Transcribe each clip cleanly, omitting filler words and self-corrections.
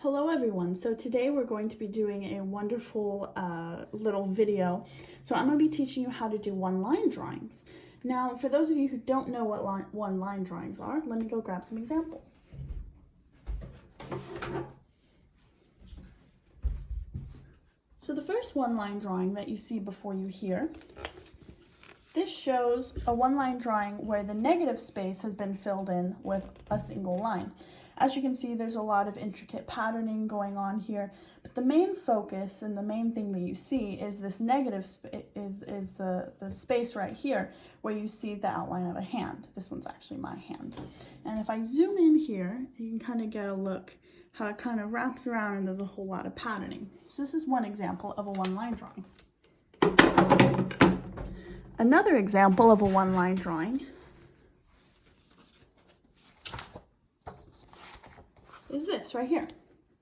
Hello everyone, so today we're going to be doing a wonderful little video. So I'm going to be teaching you how to do one-line drawings. Now for those of you who don't know what one-line drawings are, let me go grab some examples. So the first one-line drawing that you see before you here, this shows a one-line drawing where the negative space has been filled in with a single line. As you can see, there's a lot of intricate patterning going on here, but the main focus and the main thing that you see is this negative is the space right here where you see the outline of a hand. This one's actually my hand. And if I zoom in here, you can kind of get a look how it kind of wraps around and there's a whole lot of patterning. So this is one example of a one-line drawing. Another example of a one-line drawing is this right here.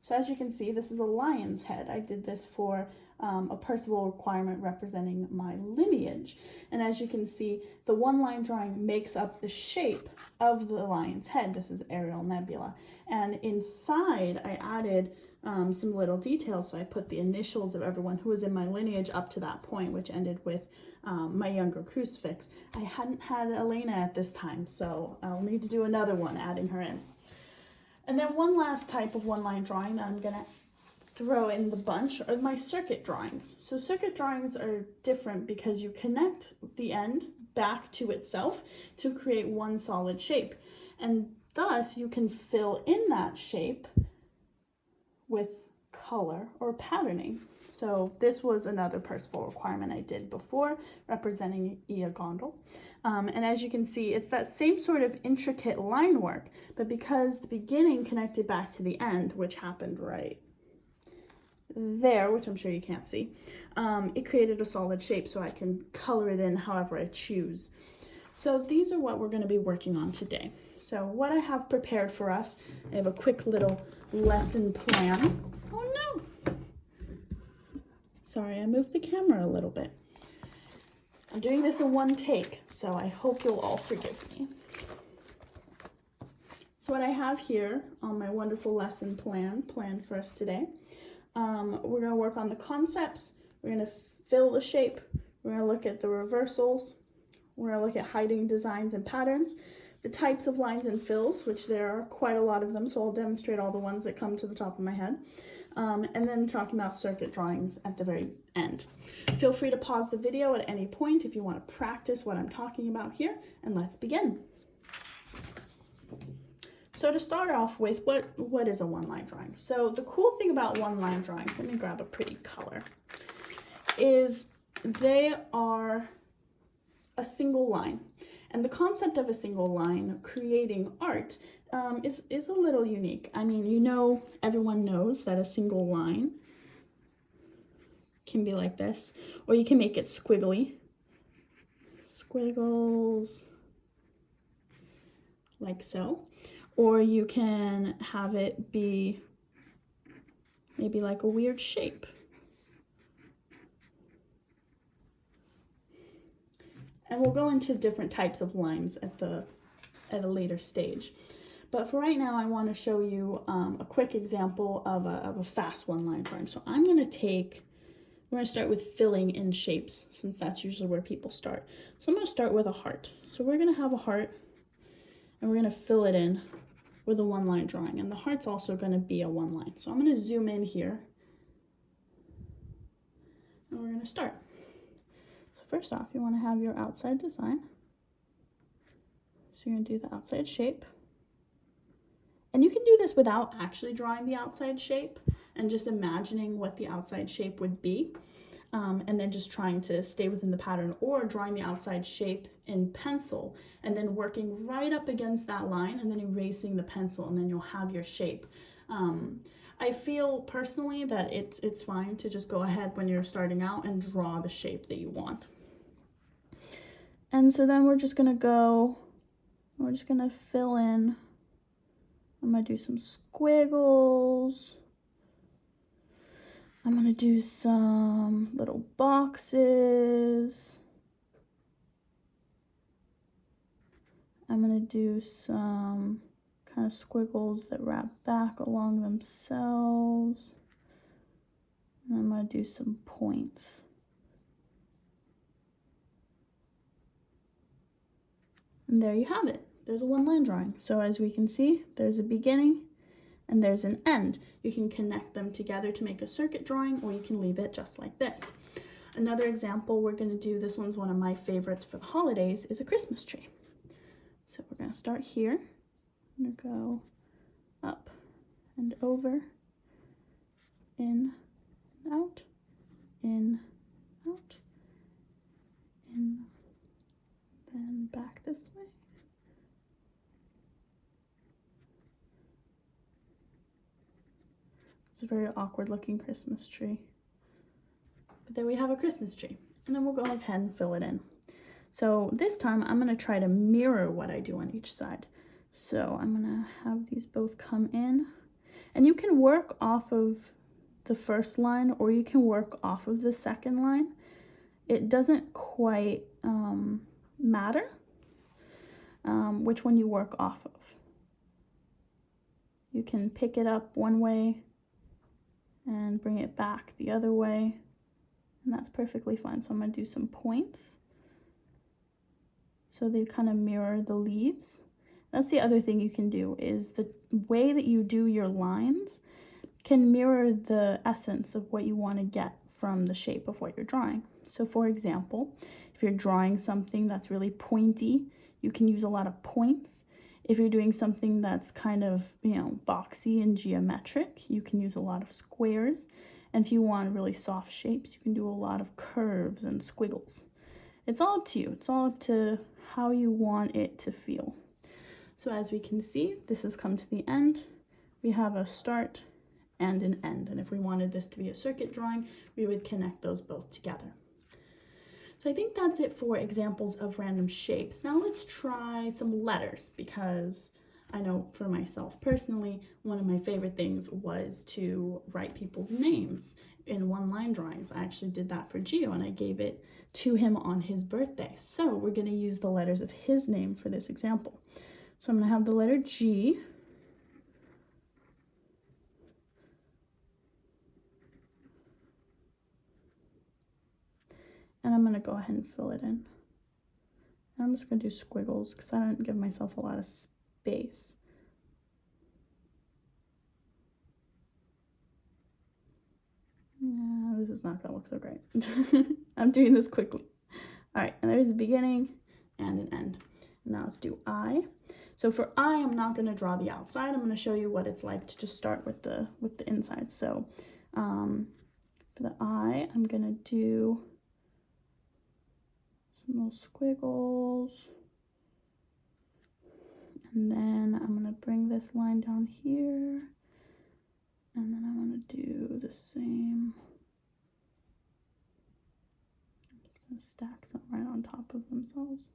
So as you can see, this is a lion's head. I did this for a Percival requirement representing my lineage. And as you can see, the one-line drawing makes up the shape of the lion's head. This is Ariel Nebula. And inside, I added some little details. So I put the initials of everyone who was in my lineage up to that point, which ended with my younger crucifix. I hadn't had Elena at this time, so I'll need to do another one, adding her in. And then one last type of one-line drawing that I'm going to throw in the bunch are my circuit drawings. So circuit drawings are different because you connect the end back to itself to create one solid shape. And thus you can fill in that shape with color or patterning. So this was another Percival requirement I did before, representing Ia Gondel. And as you can see, it's that same sort of intricate line work, but because the beginning connected back to the end, which happened right there, which I'm sure you can't see, it created a solid shape so I can color it in however I choose. So these are what we're going to be working on today. So what I have prepared for us, I have a quick little lesson plan. Oh no! Sorry, I moved the camera a little bit. I'm doing this in one take, so I hope you'll all forgive me. So what I have here on my wonderful lesson plan for us today, we're going to work on the concepts, we're going to fill the shape, we're going to look at the reversals, we're going to look at hiding designs and patterns, the types of lines and fills, which there are quite a lot of them, so I'll demonstrate all the ones that come to the top of my head. And then talking about circuit drawings at the very end. Feel free to pause the video at any point if you want to practice what I'm talking about here, and let's begin. So to start off with, what is a one-line drawing? So the cool thing about one-line drawings, let me grab a pretty color, is they are a single line. And the concept of a single line creating art is a little unique. I mean, everyone knows that a single line can be like this, or you can make it squiggly. Squiggles, like so. Or you can have it be maybe like a weird shape. And we'll go into different types of lines at a later stage. But for right now, I want to show you a quick example of a fast one-line drawing. So we're going to start with filling in shapes, since that's usually where people start. So I'm going to start with a heart. So we're going to have a heart, and we're going to fill it in with a one-line drawing. And the heart's also going to be a one-line. So I'm going to zoom in here, and we're going to start. First off, you want to have your outside design. So you're going to do the outside shape. And you can do this without actually drawing the outside shape and just imagining what the outside shape would be. And then just trying to stay within the pattern, or drawing the outside shape in pencil and then working right up against that line and then erasing the pencil, and then you'll have your shape. I feel personally that it's fine to just go ahead when you're starting out and draw the shape that you want. And so then we're just going to fill in. I'm going to do some squiggles. I'm going to do some little boxes. I'm going to do some kind of squiggles that wrap back along themselves. And I'm going to do some points. And there you have it. There's a one-line drawing. So as we can see, there's a beginning and there's an end. You can connect them together to make a circuit drawing, or you can leave it just like this. Another example we're going to do, this one's one of my favorites for the holidays, is a Christmas tree. So we're going to start here. I'm going to go up and over, in, out, in, out, in, then back this way. It's a very awkward looking Christmas tree. But there we have a Christmas tree. And then we'll go ahead and fill it in. So this time I'm going to try to mirror what I do on each side. So I'm going to have these both come in. And you can work off of the first line, or you can work off of the second line. It doesn't quite matter which one you work off of. You can pick it up one way and bring it back the other way, and that's perfectly fine. So I'm going to do some points so they kind of mirror the leaves. That's the other thing you can do, is the way that you do your lines can mirror the essence of what you want to get from the shape of what you're drawing. So for example, if you're drawing something that's really pointy, you can use a lot of points. If you're doing something that's kind of, boxy and geometric, you can use a lot of squares. And if you want really soft shapes, you can do a lot of curves and squiggles. It's all up to you. It's all up to how you want it to feel. So as we can see, this has come to the end. We have a start and an end. And if we wanted this to be a circuit drawing, we would connect those both together. So I think that's it for examples of random shapes. Now let's try some letters, because I know for myself personally, one of my favorite things was to write people's names in one-line drawings. I actually did that for Gio, and I gave it to him on his birthday. So we're going to use the letters of his name for this example. So I'm going to have the letter G. And I'm going to go ahead and fill it in. And I'm just going to do squiggles because I don't give myself a lot of space. Yeah, this is not going to look so great. I'm doing this quickly. All right, and there's a beginning and an end. Now let's do I. So for I, I'm not going to draw the outside. I'm going to show you what it's like to just start with the inside. So for the I, I'm going to do some little squiggles, and then I'm going to bring this line down here, and then I'm going to do the same. I'm just going to stack some right on top of themselves.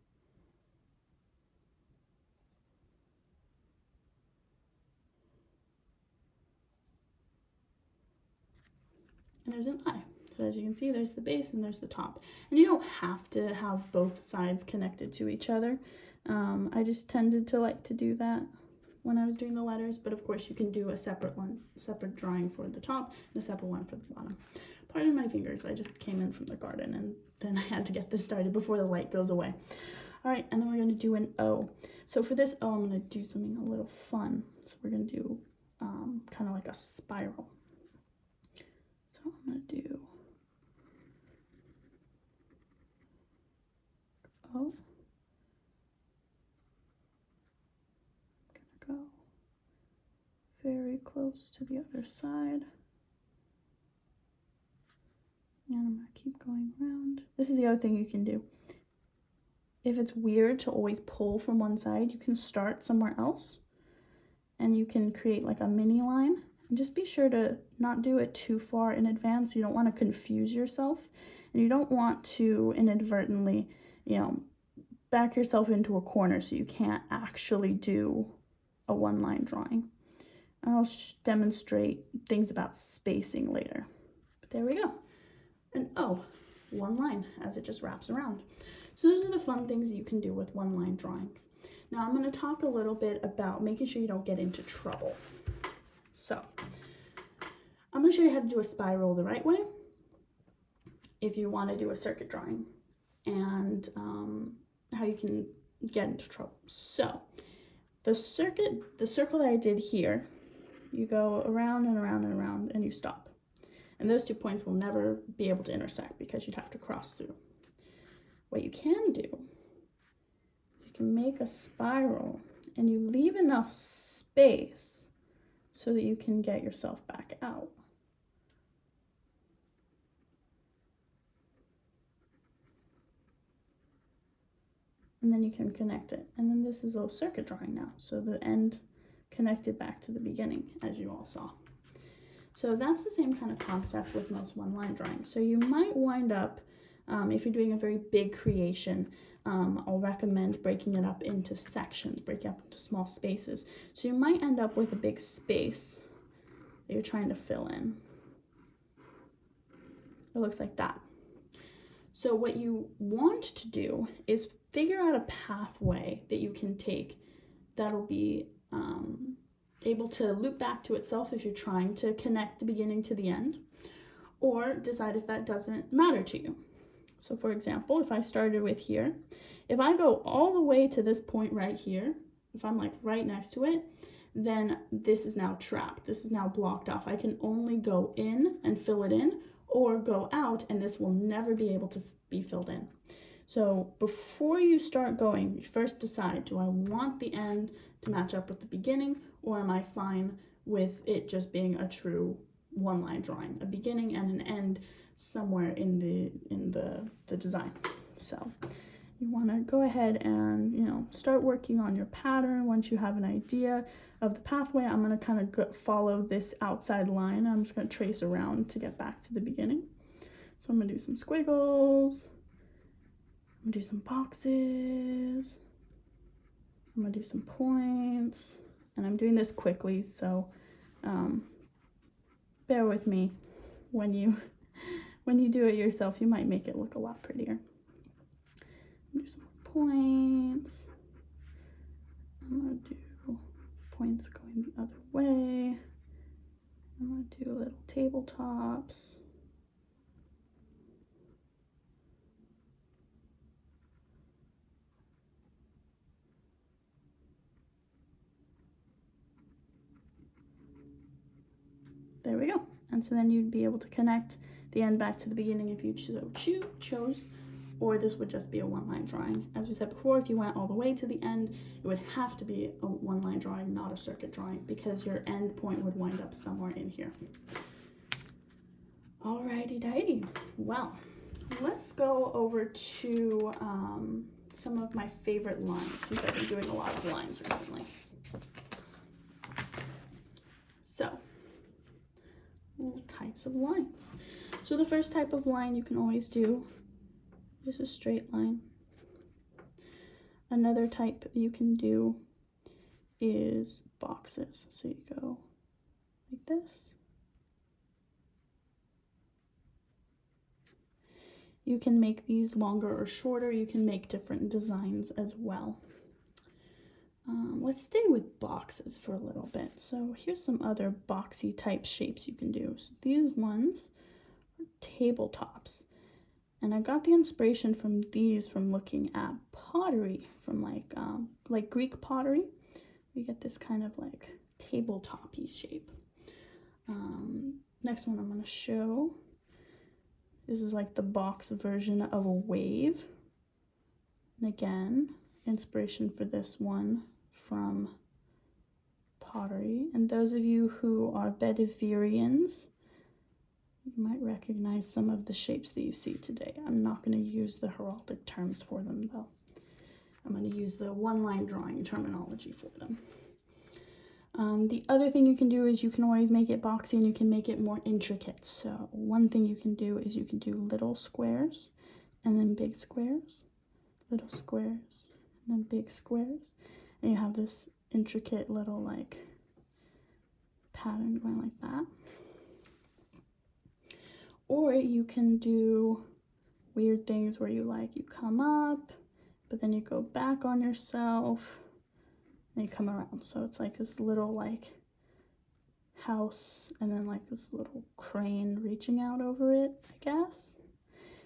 And there's an I. So as you can see, there's the base and there's the top. And you don't have to have both sides connected to each other. I just tended to like to do that when I was doing the letters, but of course you can do a separate drawing for the top and a separate one for the bottom. Pardon my fingers, I just came in from the garden and then I had to get this started before the light goes away. All right, and then we're going to do an O. So for this O, I'm going to do something a little fun. So we're going to do kind of like a spiral. So I'm going to do O. I'm going to go very close to the other side. And I'm going to keep going around. This is the other thing you can do. If it's weird to always pull from one side, you can start somewhere else and you can create like a mini line. And just be sure to not do it too far in advance. You don't want to confuse yourself, and you don't want to inadvertently, back yourself into a corner so you can't actually do a one-line drawing. I'll demonstrate things about spacing later. But there we go. And oh, one line as it just wraps around. So those are the fun things you can do with one-line drawings. Now I'm going to talk a little bit about making sure you don't get into trouble. So I'm going to show you how to do a spiral the right way if you want to do a circuit drawing, and how you can get into trouble. So the circle that I did here, you go around and around and around and you stop. And those 2 points will never be able to intersect because you'd have to cross through. What you can do, you can make a spiral and you leave enough space so that you can get yourself back out. And then you can connect it. And then this is a circuit drawing now. So the end connected back to the beginning, as you all saw. So that's the same kind of concept with most one-line drawings. So you might wind up, if you're doing a very big creation, I'll recommend breaking it up into sections, breaking up into small spaces. So you might end up with a big space that you're trying to fill in. It looks like that. So what you want to do is figure out a pathway that you can take that'll be able to loop back to itself if you're trying to connect the beginning to the end, or decide if that doesn't matter to you. So for example, if I started with here, if I go all the way to this point right here, if I'm like right next to it, then this is now trapped. This is now blocked off. I can only go in and fill it in, or go out and this will never be able to be filled in. So before you start going, you first decide, do I want the end to match up with the beginning, or am I fine with it just being a true one-line drawing, a beginning and an end somewhere in the design. So you want to go ahead and start working on your pattern. Once you have an idea of the pathway, I'm going to kind of follow this outside line. I'm just going to trace around to get back to the beginning. So I'm going to do some squiggles. I'm going to do some boxes. I'm going to do some points. And I'm doing this quickly, so bear with me. When you do it yourself, you might make it look a lot prettier. Do some points. I'm going to do points going the other way. I'm going to do little tabletops. There we go. And so then you'd be able to connect the end back to the beginning if you chose, or this would just be a one-line drawing. As we said before, if you went all the way to the end, it would have to be a one-line drawing, not a circuit drawing, because your end point would wind up somewhere in here. Alrighty dighty. Well, let's go over to some of my favorite lines, since I've been doing a lot of lines recently. So, types of lines. So the first type of line you can always do is a straight line. Another type you can do is boxes. So you go like this. You can make these longer or shorter. You can make different designs as well. Let's stay with boxes for a little bit. So here's some other boxy type shapes you can do. So these ones are tabletops. And I got the inspiration from these from looking at pottery, from like Greek pottery. We get this kind of like tabletop-y shape. Next one I'm going to show. This is like the box version of a wave. And again, inspiration for this one from pottery. And those of you who are Bediverians, you might recognize some of the shapes that you see today. I'm not going to use the heraldic terms for them though. I'm going to use the one-line drawing terminology for them. The other thing you can do is you can always make it boxy and you can make it more intricate. So one thing you can do is you can do little squares and then big squares, little squares, and then big squares. And you have this intricate little like pattern going like that. Or you can do weird things where you come up, but then you go back on yourself, and you come around. So it's like this little like house and then like this little crane reaching out over it, I guess.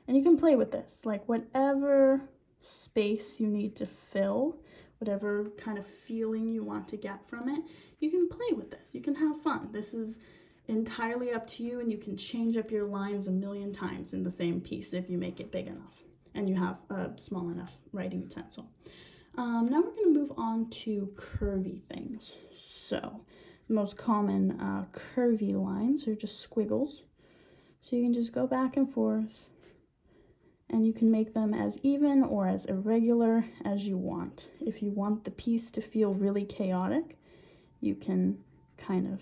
And you can play with this, like whatever space you need to fill, whatever kind of feeling you want to get from it, you can play with this. You can have fun. This is entirely up to you, and you can change up your lines a million times in the same piece if you make it big enough and you have a small enough writing utensil. Now we're going to move on to curvy things. So the most common curvy lines are just squiggles. So you can just go back and forth, and you can make them as even or as irregular as you want. If you want the piece to feel really chaotic, you can kind of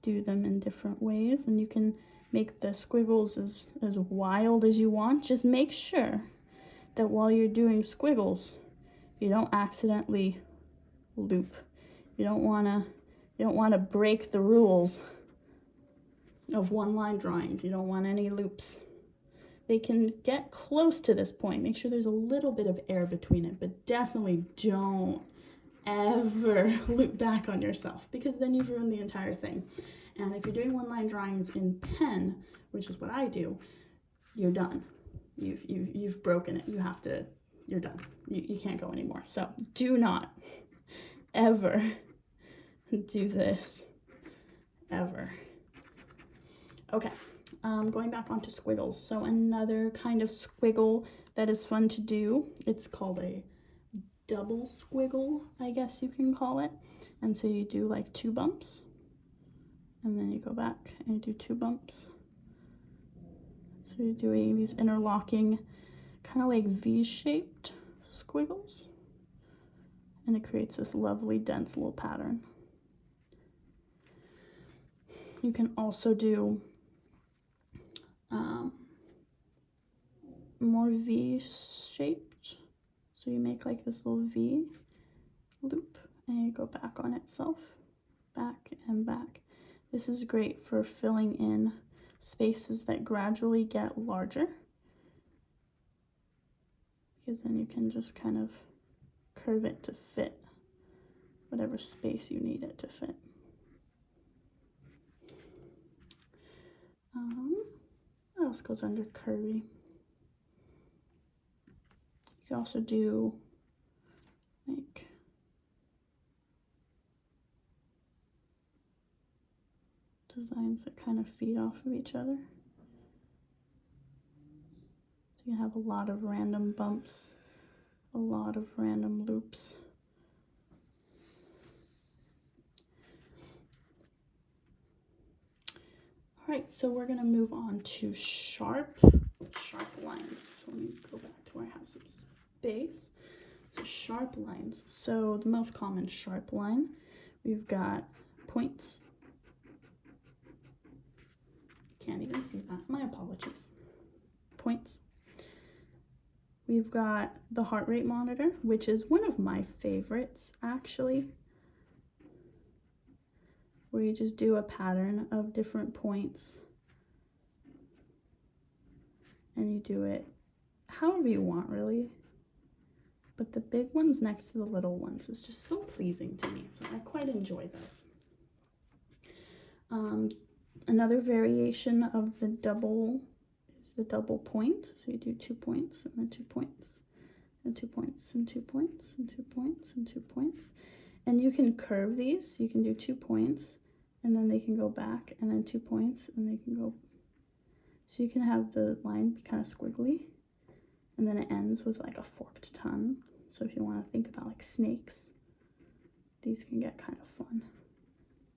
do them in different ways, and you can make the squiggles as wild as you want. Just make sure that while you're doing squiggles, you don't accidentally loop. You don't want to break the rules of one-line drawings. You don't want any loops. They can get close to this point. Make sure there's a little bit of air between it, but definitely don't ever loop back on yourself, because then you've ruined the entire thing. And if you're doing one-line drawings in pen, which is what I do, you're done. You've broken it. You're done. You can't go anymore. So do not ever do this, ever. Okay. Going back onto squiggles. So another kind of squiggle that is fun to do, it's called a double squiggle, I guess you can call it. And so you do like 2 bumps, and then you go back and you do 2 bumps. So you're doing these interlocking kind of like V-shaped squiggles, and it creates this lovely dense little pattern. You can also do more V-shaped. So you make like this little V loop, and you go back on itself, back and back. This is great for filling in spaces that gradually get larger, because then you can just kind of curve it to fit whatever space you need it to fit. What else goes under curvy? You can also do like designs that kind of feed off of each other. So you have a lot of random bumps, a lot of random loops. All right, so we're gonna move on to sharp lines. So let me go back to where I have some space. So sharp lines. So the most common sharp line, we've got points. Can't even see that. My apologies. Points. We've got the heart rate monitor, which is one of my favorites actually, where you just do a pattern of different points and you do it however you want, really. But the big ones next to the little ones is just so pleasing to me, so I quite enjoy those. Another variation of the double is the double point. So you do 2 points and then 2 points and 2 points and 2 points and 2 points and 2 points. And you can curve these. You can do 2 points and then they can go back, and then 2 points and they can go. So you can have the line be kind of squiggly, and then it ends with like a forked tongue. So if you want to think about like snakes, these can get kind of fun.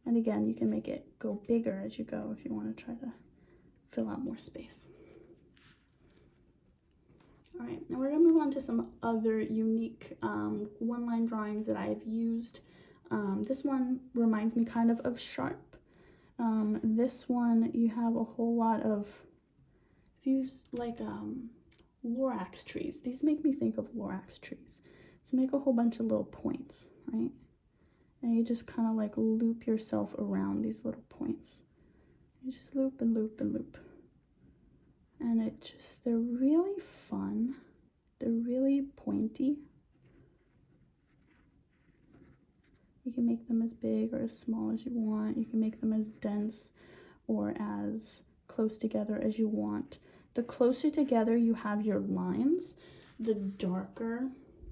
And again, you can make it go bigger as you go if you want to try to fill out more space. All right, now we're gonna move on to some other unique one-line drawings that I have used. This one reminds me kind of sharp. This one, you have a whole lot of, if you use like Lorax trees, these make me think of Lorax trees. So make a whole bunch of little points, right? And you just kind of like loop yourself around these little points. You just loop and loop and loop. And they're really fun. They're really pointy. You can make them as big or as small as you want. You can make them as dense or as close together as you want. The closer together you have your lines, the darker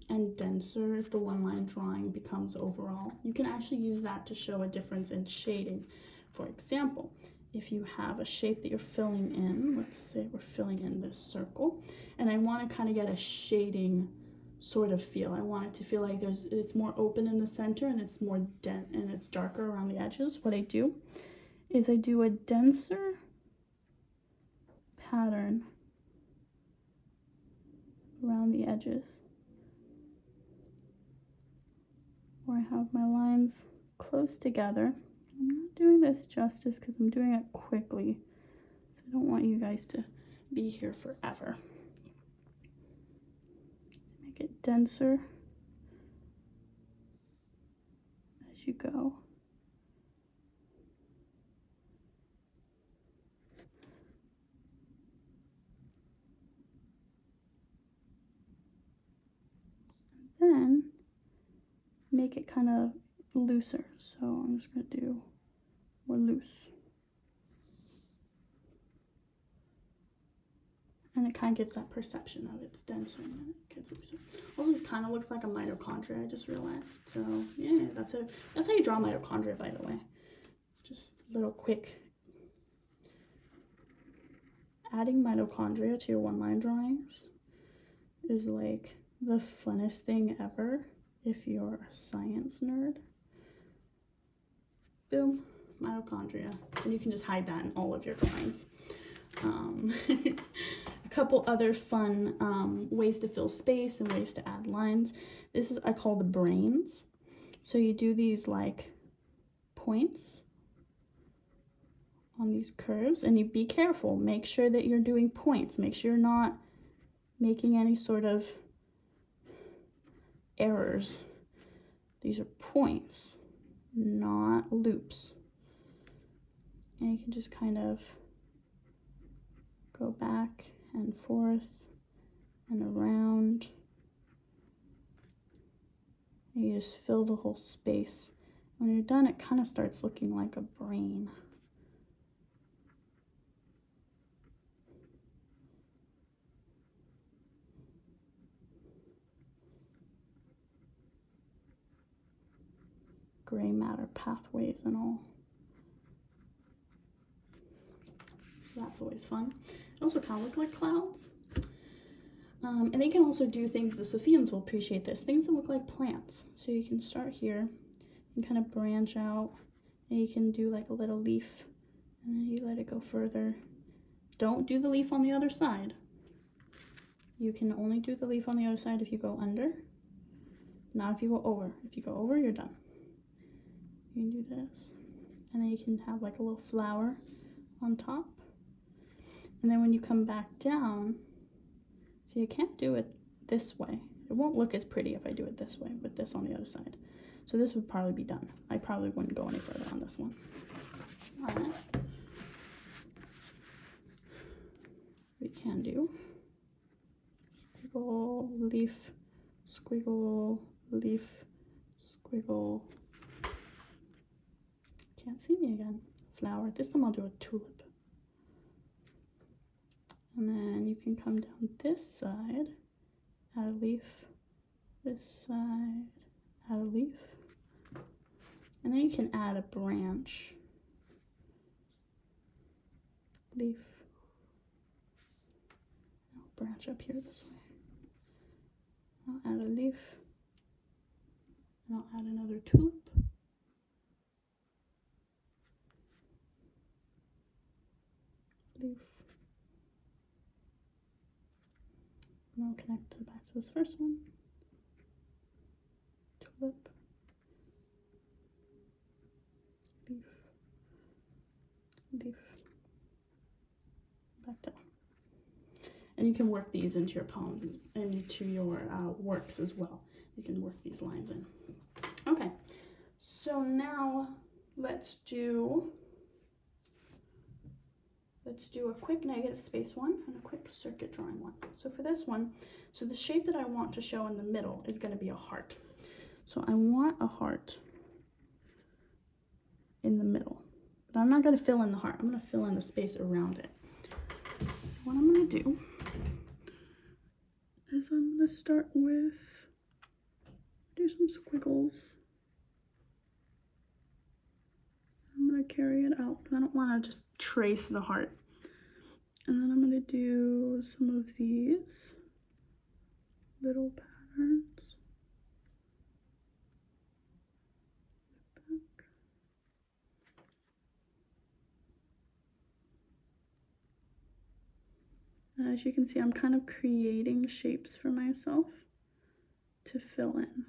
and denser the one-line drawing becomes overall. You can actually use that to show a difference in shading. For example, if you have a shape that you're filling in, let's say we're filling in this circle, and I want to kind of get a shading sort of feel. I want it to feel like it's more open in the center and it's more dense and it's darker around the edges. What I do is I do a denser pattern around the edges, where I have my lines close together. I'm not doing this justice because I'm doing it quickly, so I don't want you guys to be here forever. Make it denser as you go. And then make it kind of looser. So I'm just going to do more loose. And it kind of gives that perception of it's denser and then it gets looser. Also, this kind of looks like a mitochondria, I just realized. So yeah, that's how you draw mitochondria, by the way. Just a little quick. Adding mitochondria to your one-line drawings is like the funnest thing ever if you're a science nerd. Boom, mitochondria. And you can just hide that in all of your drawings. A couple other fun ways to fill space and ways to add lines. This is, I call the brains. So you do these like points on these curves, and you be careful. Make sure that you're doing points. Make sure you're not making any sort of errors. These are points, not loops. And you can just kind of go back and forth and around. And you just fill the whole space. When you're done, it kind of starts looking like a brain. Gray matter pathways and all. That's always fun. It also kind of look like clouds. And they can also do things, the Sophians will appreciate this, things that look like plants. So you can start here and kind of branch out, and you can do like a little leaf, and then you let it go further. Don't do the leaf on the other side. You can only do the leaf on the other side if you go under, not if you go over. If you go over, you're done. You can do this, and then you can have like a little flower on top. And then when you come back down, so you can't do it this way. It won't look as pretty if I do it this way with this on the other side. So this would probably be done. I probably wouldn't go any further on this one. All right. We can do squiggle, leaf, squiggle, leaf, squiggle. Can't see me again. Flower. This time I'll do a tulip. And then you can come down this side, add a leaf, this side, add a leaf. And then you can add a branch, leaf. I'll branch up here this way. I'll add a leaf, and I'll add another tulip. Leaf. And I'll connect it back to this first one. Tulip. Leaf. Leaf. Back down. And you can work these into your poems and into your works as well. You can work these lines in. Okay, so now let's do a quick negative space one and a quick circuit drawing one. So for this one, so the shape that I want to show in the middle is going to be a heart. So I want a heart in the middle. But I'm not going to fill in the heart. I'm going to fill in the space around it. So what I'm going to do is I'm going to start with, do some squiggles. I'm going to carry it out. I don't want to just trace the heart. And then I'm going to do some of these little patterns. Back. And as you can see, I'm kind of creating shapes for myself to fill in.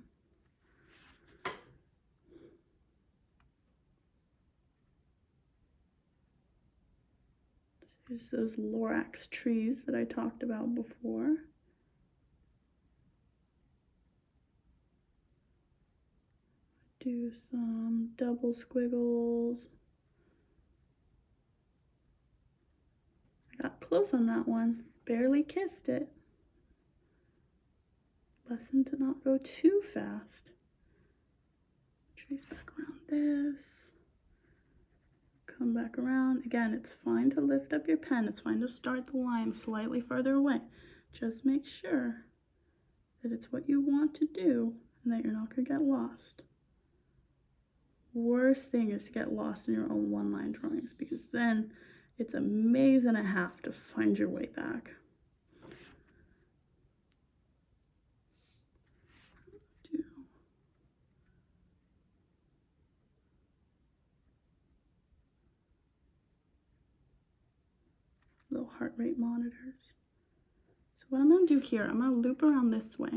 There's those Lorax trees that I talked about before. Do some double squiggles. I got close on that one, barely kissed it. Lesson to not go too fast. Trace back around this. Come back around. Again, it's fine to lift up your pen. It's fine to start the line slightly farther away. Just make sure that it's what you want to do and that you're not going to get lost. Worst thing is to get lost in your own one-line drawings, because then it's a maze and a half to find your way back. Little heart rate monitors. So what I'm going to do here, I'm going to loop around this way.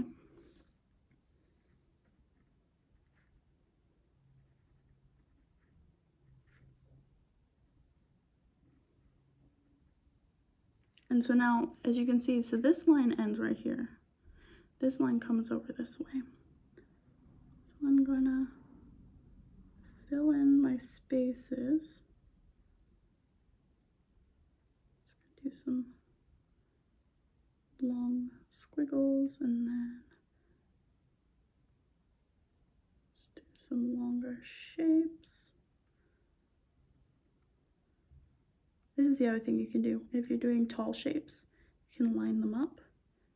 And so now, as you can see, so this line ends right here. This line comes over this way. So I'm going to fill in my spaces. Do some long squiggles and then just do some longer shapes. This is the other thing you can do. If you're doing tall shapes, you can line them up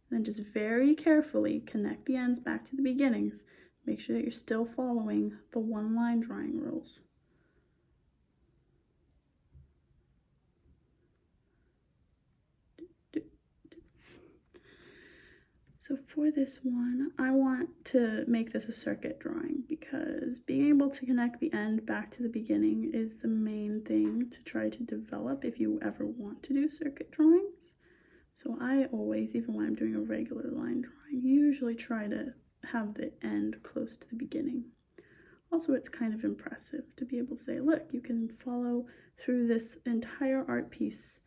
and then just very carefully connect the ends back to the beginnings. Make sure that you're still following the one line drawing rules. So for this one, I want to make this a circuit drawing because being able to connect the end back to the beginning is the main thing to try to develop if you ever want to do circuit drawings. So I always, even when I'm doing a regular line drawing, usually try to have the end close to the beginning. Also, it's kind of impressive to be able to say, look, you can follow through this entire art piece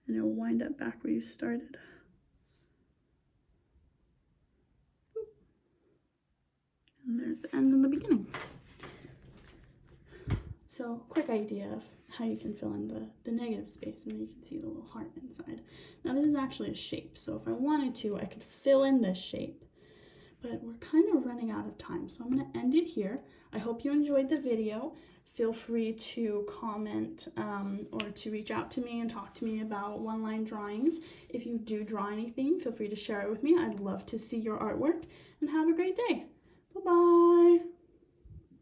and it'll wind up back where you started. And there's the end and the beginning. So, quick idea of how you can fill in the negative space, and then you can see the little heart inside. Now this is actually a shape, so if I wanted to, I could fill in this shape. But we're kind of running out of time, so I'm going to end it here. I hope you enjoyed the video. Feel free to comment or to reach out to me and talk to me about one-line drawings. If you do draw anything, feel free to share it with me. I'd love to see your artwork, and have a great day. Bye-bye.